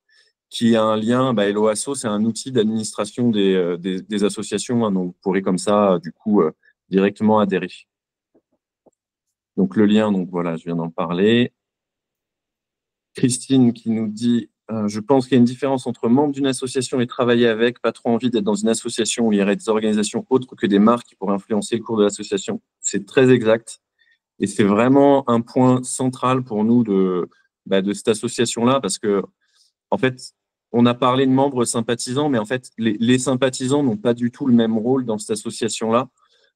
qui est un lien, Hello Asso, c'est un outil d'administration des associations, hein, donc vous pourrez comme ça, du coup, directement adhérer. Donc, le lien, donc voilà, je viens d'en parler. Christine qui nous dit je pense qu'il y a une différence entre membre d'une association et travailler avec, pas trop envie d'être dans une association où il y aurait des organisations autres que des marques qui pourraient influencer le cours de l'association. C'est très exact. Et c'est vraiment un point central pour nous de cette association-là, parce que, en fait, on a parlé de membres sympathisants, mais en fait, les sympathisants n'ont pas du tout le même rôle dans cette association-là.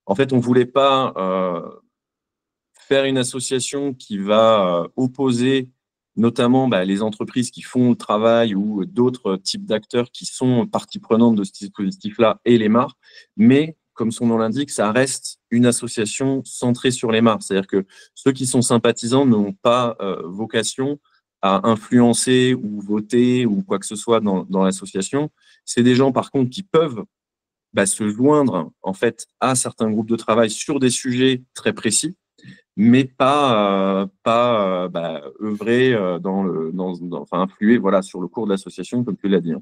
En fait, on ne voulait pas faire une association qui va opposer notamment les entreprises qui font le travail ou d'autres types d'acteurs qui sont partie prenante de ce dispositif-là et les mares, mais comme son nom l'indique, ça reste une association centrée sur les mares. C'est-à-dire que ceux qui sont sympathisants n'ont pas vocation à influencer ou voter ou quoi que ce soit dans l'association. C'est des gens, par contre, qui peuvent se joindre en fait à certains groupes de travail sur des sujets très précis, mais pas œuvrer enfin influer sur le cours de l'association comme tu l'as dit.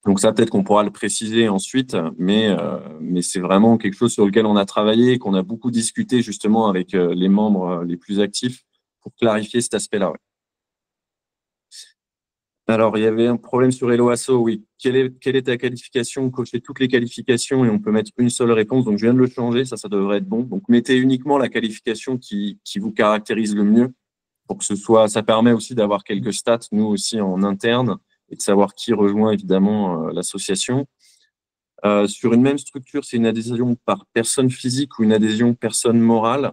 Donc ça peut-être qu'on pourra le préciser ensuite, mais c'est vraiment quelque chose sur lequel on a travaillé, qu'on a beaucoup discuté justement avec les membres les plus actifs pour clarifier cet aspect-là. Ouais. Alors, il y avait un problème sur Hello Asso, oui. Quelle est ta qualification? Cocher toutes les qualifications et on peut mettre une seule réponse. Donc, je viens de le changer, ça devrait être bon. Donc, mettez uniquement la qualification qui vous caractérise le mieux pour que ça permet aussi d'avoir quelques stats, nous aussi en interne, et de savoir qui rejoint évidemment l'association. Sur une même structure, c'est une adhésion par personne physique ou une adhésion personne morale.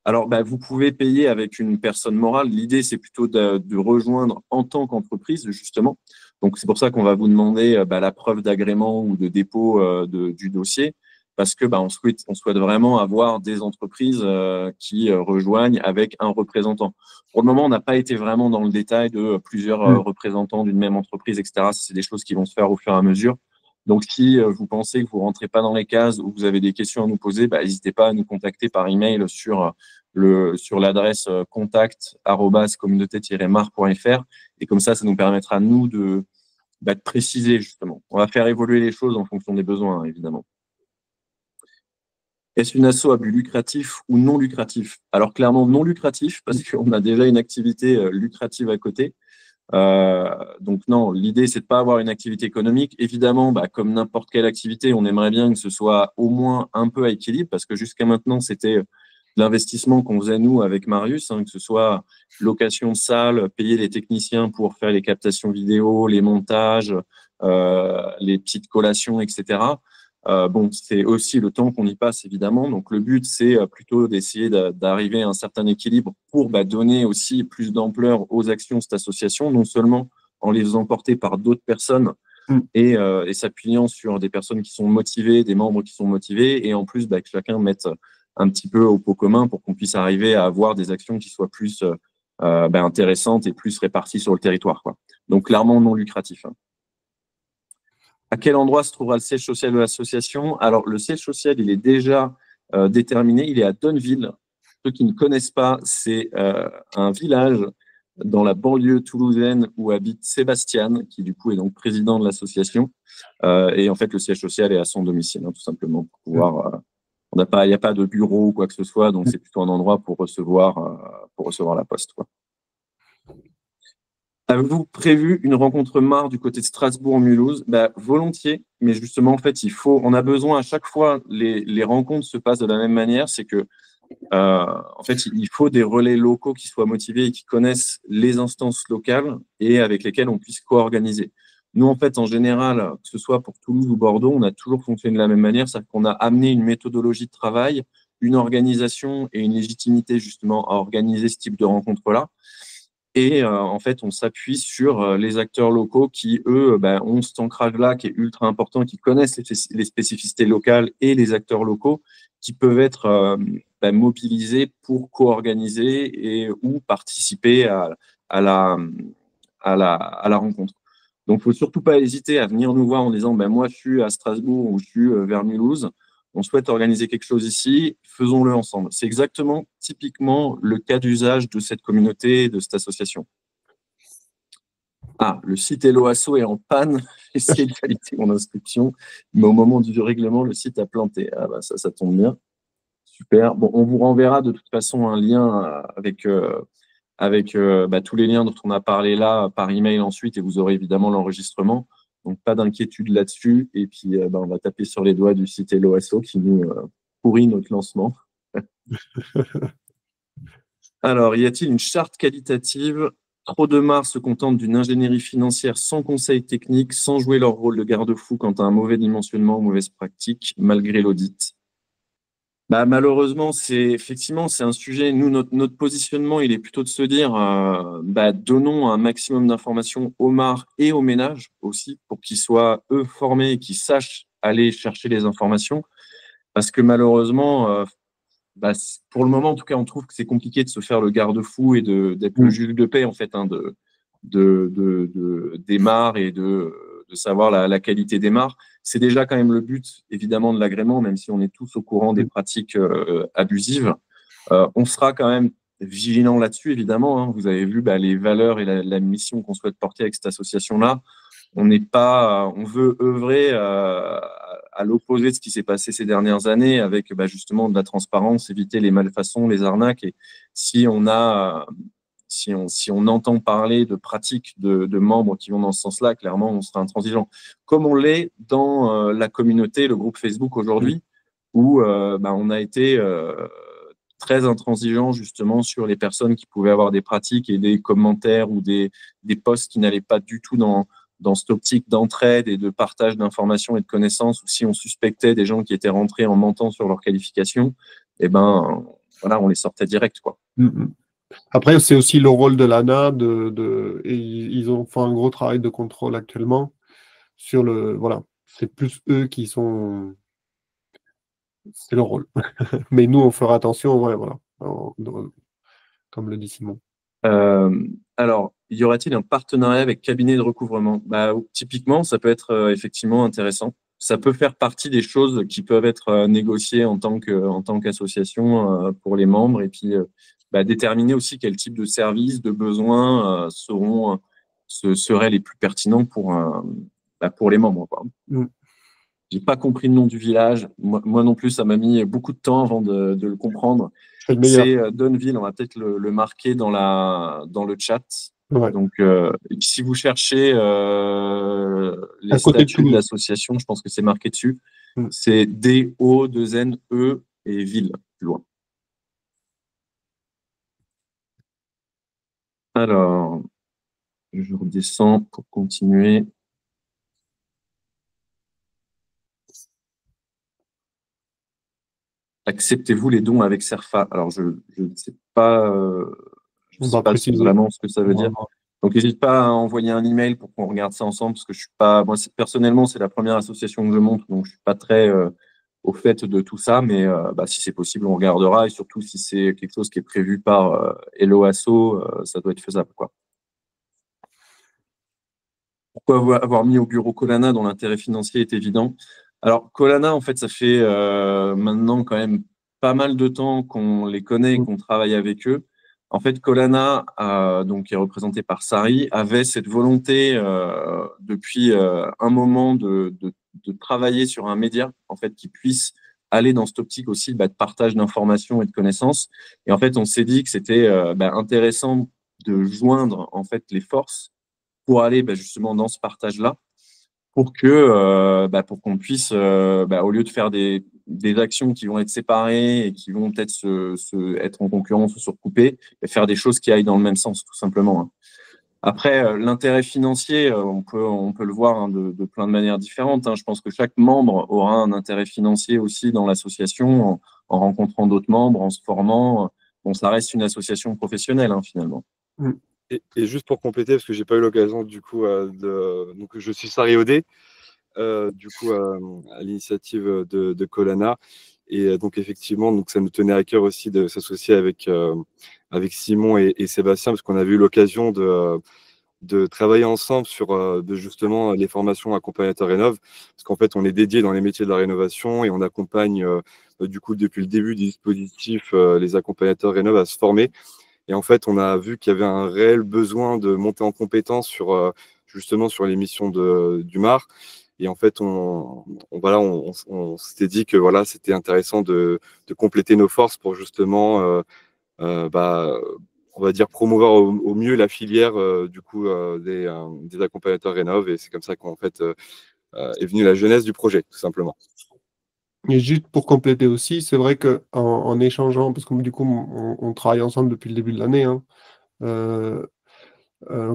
Alors, vous pouvez payer avec une personne morale. L'idée, c'est plutôt de rejoindre en tant qu'entreprise, justement. Donc, c'est pour ça qu'on va vous demander la preuve d'agrément ou de dépôt du dossier, parce que on souhaite vraiment avoir des entreprises qui rejoignent avec un représentant. Pour le moment, on n'a pas été vraiment dans le détail de plusieurs représentants d'une même entreprise, etc. C'est des choses qui vont se faire au fur et à mesure. Donc, si vous pensez que vous ne rentrez pas dans les cases ou que vous avez des questions à nous poser, n'hésitez pas à nous contacter par email sur l'adresse contact@communauté-mar.fr. Et comme ça nous permettra, nous, de préciser, justement. On va faire évoluer les choses en fonction des besoins, évidemment. Est-ce une asso à but lucratif ou non lucratif? Alors, clairement, non lucratif, parce qu'on a déjà une activité lucrative à côté. Donc non, l'idée c'est de pas avoir une activité économique. Évidemment, comme n'importe quelle activité, on aimerait bien que ce soit au moins un peu à équilibre, parce que jusqu'à maintenant c'était l'investissement qu'on faisait nous avec Marius, que ce soit location de salle, payer les techniciens pour faire les captations vidéo, les montages, les petites collations, etc. C'est aussi le temps qu'on y passe, évidemment. Donc, le but, c'est plutôt d'essayer d'arriver à un certain équilibre pour donner aussi plus d'ampleur aux actions de cette association, non seulement en les faisant porter par d'autres personnes et s'appuyant sur des personnes qui sont motivées, des membres qui sont motivés, et en plus, que chacun mette un petit peu au pot commun pour qu'on puisse arriver à avoir des actions qui soient plus intéressantes et plus réparties sur le territoire, quoi. Donc, clairement non lucratif. À quel endroit se trouvera le siège social de l'association? Alors, le siège social, il est déjà déterminé. Il est à Donneville. Ceux qui ne connaissent pas, c'est un village dans la banlieue toulousaine où habite Sébastien, qui du coup est donc président de l'association. Et en fait, le siège social est à son domicile, tout simplement, pour pouvoir. Il n'y a pas de bureau ou quoi que ce soit, donc c'est plutôt un endroit pour recevoir la poste, quoi. Avez-vous prévu une rencontre MAR du côté de Strasbourg-Mulhouse? Volontiers, mais justement, en fait, on a besoin à chaque fois, les rencontres se passent de la même manière, c'est que, en fait, il faut des relais locaux qui soient motivés et qui connaissent les instances locales et avec lesquelles on puisse co-organiser. Nous, en fait, en général, que ce soit pour Toulouse ou Bordeaux, on a toujours fonctionné de la même manière, c'est-à-dire qu'on a amené une méthodologie de travail, une organisation et une légitimité, justement, à organiser ce type de rencontre-là. Et en fait, on s'appuie sur les acteurs locaux qui, eux, ont cet ancrage-là qui est ultra important, qui connaissent les spécificités locales et les acteurs locaux qui peuvent être mobilisés pour co-organiser ou participer à la rencontre. Donc, il ne faut surtout pas hésiter à venir nous voir en disant moi, je suis à Strasbourg ou je suis vers Mulhouse. On souhaite organiser quelque chose ici, faisons-le ensemble. C'est exactement, typiquement, le cas d'usage de cette communauté, de cette association. Ah, le site Hello Asso est en panne. Essayez de valider mon inscription. Mais au moment du règlement, le site a planté. Ah, ça tombe bien. Super. Bon, on vous renverra de toute façon un lien avec tous les liens dont on a parlé là par email ensuite, et vous aurez évidemment l'enregistrement. Donc, pas d'inquiétude là-dessus. Et puis, on va taper sur les doigts du site Hello Asso qui nous pourrit notre lancement. Alors, y a-t-il une charte qualitative? Trop de mares se contentent d'une ingénierie financière sans conseil technique, sans jouer leur rôle de garde-fou quant à un mauvais dimensionnement ou mauvaise pratique, malgré l'audit. Bah, malheureusement, effectivement, c'est un sujet. Nous, notre positionnement, il est plutôt de se dire, bah, donnons un maximum d'informations aux mares et aux ménages aussi, pour qu'ils soient, eux, formés et qu'ils sachent aller chercher les informations. Parce que malheureusement, bah, pour le moment, en tout cas, on trouve que c'est compliqué de se faire le garde-fou et d'être le Mm. juge de paix, en fait, hein, des mares et de savoir la qualité des mares. C'est déjà quand même le but, évidemment, de l'agrément, même si on est tous au courant des Mm. pratiques abusives. On sera quand même vigilant là-dessus, évidemment, hein. Vous avez vu bah, les valeurs et la mission qu'on souhaite porter avec cette association-là. On n'est pas, on veut œuvrer à l'opposé de ce qui s'est passé ces dernières années avec bah, justement de la transparence, éviter les malfaçons, les arnaques. Et si on a, si on entend parler de pratiques de membres qui vont dans ce sens-là, clairement, on sera intransigeant. Comme on l'est dans la communauté, le groupe Facebook Mm. aujourd'hui, où bah, on a été très intransigeant justement sur les personnes qui pouvaient avoir des pratiques et des commentaires ou des posts qui n'allaient pas du tout dans cette optique d'entraide et de partage d'informations et de connaissances, ou si on suspectait des gens qui étaient rentrés en mentant sur leurs qualifications, eh ben, voilà, on les sortait direct, quoi. Mm, mm. Après, c'est aussi le rôle de l'ANA et ils ont fait un gros travail de contrôle actuellement sur voilà, c'est plus eux qui sont, c'est leur rôle. Mais nous, on fera attention, ouais, voilà, comme le dit Simon. Alors, y aurait-il un partenariat avec cabinet de recouvrement? Bah, typiquement, ça peut être effectivement intéressant. Ça peut faire partie des choses qui peuvent être négociées en tant qu'association pour les membres et puis bah, déterminer aussi quel type de services, de besoins seraient les plus pertinents bah, pour les membres, quoi. Mm. J'ai pas compris le nom du village. Moi non plus, ça m'a mis beaucoup de temps avant de le comprendre. C'est le C'est meilleur. Donneville, on va peut-être le marquer dans le chat. Ouais. Donc, si vous cherchez les À côté de statuts de Toulouse. l'association, je pense que c'est marqué dessus. Mm. C'est D-O-2-N-E et ville, plus loin. Alors, je redescends pour continuer. Acceptez-vous les dons avec CERFA? Alors, je ne sais pas, On va préciser. vraiment ce que ça veut dire. Donc, n'hésite pas à envoyer un email pour qu'on regarde ça ensemble, parce que je suis pas, moi, personnellement, c'est la première association que je monte, donc je suis pas très au fait de tout ça, mais bah, si c'est possible, on regardera, et surtout si c'est quelque chose qui est prévu par Hello Asso, ça doit être faisable, quoi. Pourquoi avoir mis au bureau Colana dont l'intérêt financier est évident? Alors, Colana, en fait, ça fait maintenant quand même pas mal de temps qu'on les connaît et Mm. qu'on travaille avec eux. En fait, Colana, donc, qui est représenté par Sari, avait cette volonté depuis un moment de travailler sur un média en fait, qui puisse aller dans cette optique aussi bah, de partage d'informations et de connaissances. Et en fait, on s'est dit que c'était bah, intéressant de joindre en fait les forces pour aller bah, justement dans ce partage-là, pour que pour qu'on puisse, au lieu de faire des actions qui vont être séparées et qui vont peut-être être en concurrence ou se recouper, faire des choses qui aillent dans le même sens, tout simplement, hein. Après, l'intérêt financier, on peut le voir hein, de plein de manières différentes, hein. Je pense que chaque membre aura un intérêt financier aussi dans l'association, en rencontrant d'autres membres, en se formant. Bon, ça reste une association professionnelle, hein, finalement. Mm. Et juste pour compléter, parce que j'ai pas eu l'occasion du coup donc je suis Sari Odé, du coup à l'initiative de Colana, et donc effectivement donc ça nous tenait à cœur aussi de s'associer avec Simon et Sébastien, parce qu'on a eu l'occasion de travailler ensemble sur justement les formations accompagnateurs rénov, parce qu'en fait on est dédié dans les métiers de la rénovation et on accompagne du coup depuis le début du dispositif les accompagnateurs rénov à se former. Et en fait, on a vu qu'il y avait un réel besoin de monter en compétence sur justement sur les missions du MAR. Et en fait, voilà, on s'était dit que voilà, c'était intéressant de compléter nos forces pour justement, on va dire, promouvoir au mieux la filière du coup des accompagnateurs rénov. Et c'est comme ça qu'en fait est venue la jeunesse du projet, tout simplement. Et juste pour compléter aussi, c'est vrai qu'en échangeant, parce que du coup, on travaille ensemble depuis le début de l'année, hein,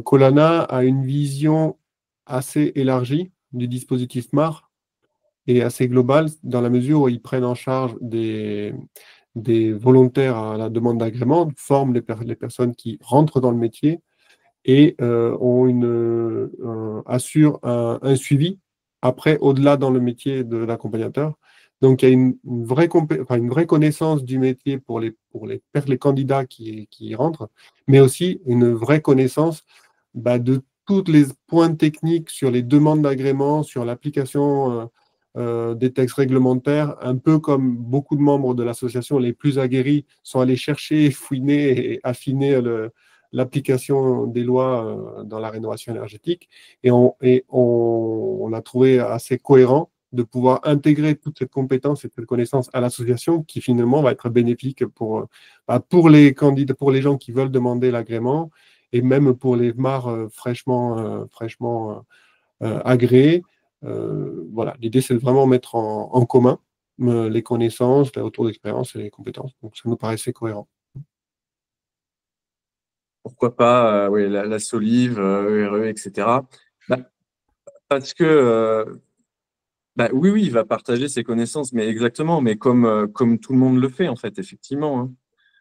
Colana a une vision assez élargie du dispositif MAR est assez global dans la mesure où ils prennent en charge des volontaires à la demande d'agrément, forment les personnes qui rentrent dans le métier et assurent un suivi après, au-delà dans le métier de l'accompagnateur. Donc, il y a une vraie connaissance du métier pour les candidats qui y rentrent, mais aussi une vraie connaissance de tous les points techniques sur les demandes d'agrément, sur l'application des textes réglementaires, un peu comme beaucoup de membres de l'association les plus aguerris sont allés chercher, fouiner et affiner l'application des lois dans la rénovation énergétique. Et on a trouvé assez cohérent de pouvoir intégrer toute cette compétence et cette connaissance à l'association qui finalement va être bénéfique pour les candidats, pour les gens qui veulent demander l'agrément et même pour les MAR fraîchement agréés. Voilà, l'idée c'est de vraiment mettre en commun les connaissances, les retours d'expérience et les compétences. Donc ça nous paraissait cohérent. Pourquoi pas oui, la Solive, ERE, etc. Parce que oui, il va partager ses connaissances, mais exactement, mais comme tout le monde le fait, en fait, effectivement.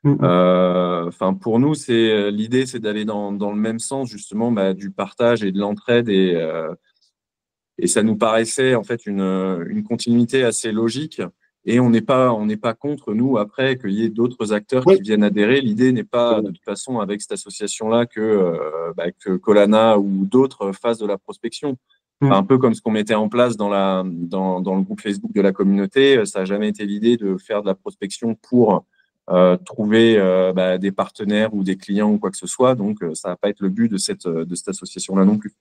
Hein. Pour nous, l'idée, c'est d'aller dans le même sens, justement, du partage et de l'entraide, et ça nous paraissait, en fait, une continuité assez logique. Et on n'est pas contre, nous, après, qu'il y ait d'autres acteurs qui viennent adhérer. L'idée n'est pas, de toute façon, avec cette association-là, que Colana ou d'autres fassent de la prospection. Un peu comme ce qu'on mettait en place dans le groupe Facebook de la communauté. Ça n'a jamais été l'idée de faire de la prospection pour trouver des partenaires ou des clients ou quoi que ce soit. Donc, ça va pas être le but de cette association-là non plus.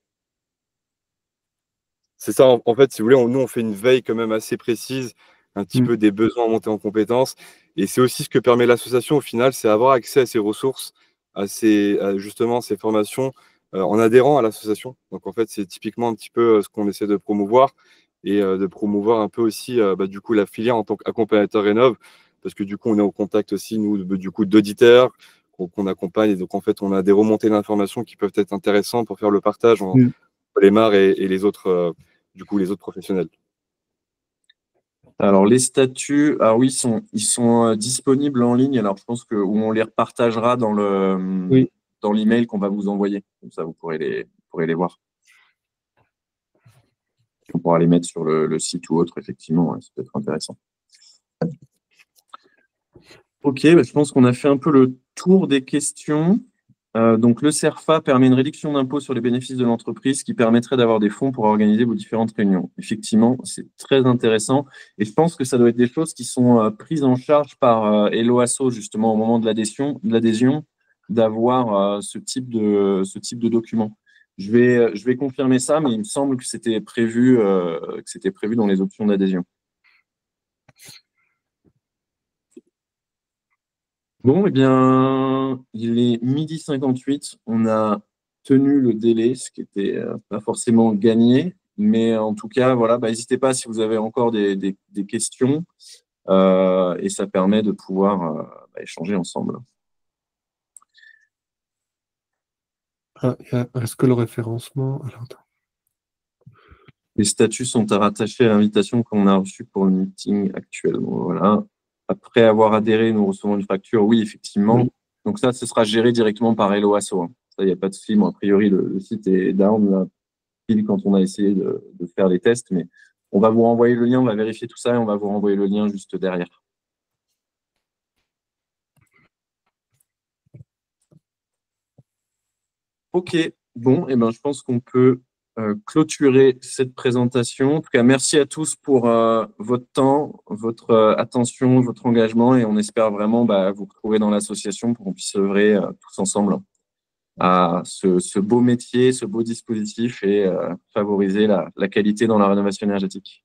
C'est ça, en fait, si vous voulez, nous, on fait une veille quand même assez précise, un petit peu des besoins en montée en compétences. Et c'est aussi ce que permet l'association, au final, c'est avoir accès à ces ressources, justement ces formations en adhérant à l'association. Donc, en fait, c'est typiquement un petit peu ce qu'on essaie de promouvoir et de promouvoir un peu aussi, du coup, la filière en tant qu'accompagnateur rénov', parce que du coup, on est au contact aussi, nous, du coup, d'auditeurs qu'on accompagne. Et donc, en fait, on a des remontées d'informations qui peuvent être intéressantes pour faire le partage entre les MAR et les autres. Du coup, les autres professionnels. Alors, les statuts, oui, ils sont disponibles en ligne. Alors, je pense où on les repartagera dans l'email qu'on va vous envoyer. Comme ça, vous pourrez les voir. On pourra les mettre sur le site ou autre, effectivement. Ouais, ça peut être intéressant. OK, je pense qu'on a fait un peu le tour des questions. Donc, le CERFA permet une réduction d'impôt sur les bénéfices de l'entreprise qui permettrait d'avoir des fonds pour organiser vos différentes réunions. Effectivement, c'est très intéressant. Et je pense que ça doit être des choses qui sont prises en charge par Hello Asso, justement, au moment de l'adhésion, d'avoir ce type de document. Je vais confirmer ça, mais il me semble que c'était prévu dans les options d'adhésion. Bon, eh bien, il est 12h58. On a tenu le délai, ce qui n'était pas forcément gagné. Mais en tout cas, voilà, n'hésitez pas si vous avez encore des questions. Et ça permet de pouvoir échanger ensemble. Est-ce que le référencement… Les statuts sont à rattacher à l'invitation qu'on a reçue pour le meeting actuellement. Voilà. Après avoir adhéré, nous recevons une facture. Oui, effectivement. Oui. Donc ça, ce sera géré directement par Hello Asso. Hein. Ça, il n'y a pas de souci. Bon, a priori, le site est down là, pile quand on a essayé de faire les tests. Mais on va vous renvoyer le lien, on va vérifier tout ça et on va vous renvoyer le lien juste derrière. OK. Bon, eh ben, je pense qu'on peut clôturer cette présentation. En tout cas, merci à tous pour votre temps, votre attention, votre engagement et on espère vraiment vous retrouver dans l'association pour qu'on puisse œuvrer tous ensemble à ce beau métier, ce beau dispositif et favoriser la qualité dans la rénovation énergétique.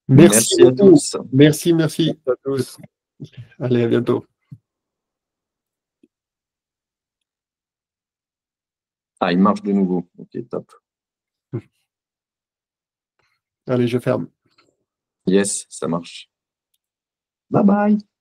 Merci à tous. Merci. Merci à tous. Allez, à bientôt. Il marche de nouveau. OK, top. Allez, je ferme. Yes, ça marche. Bye bye.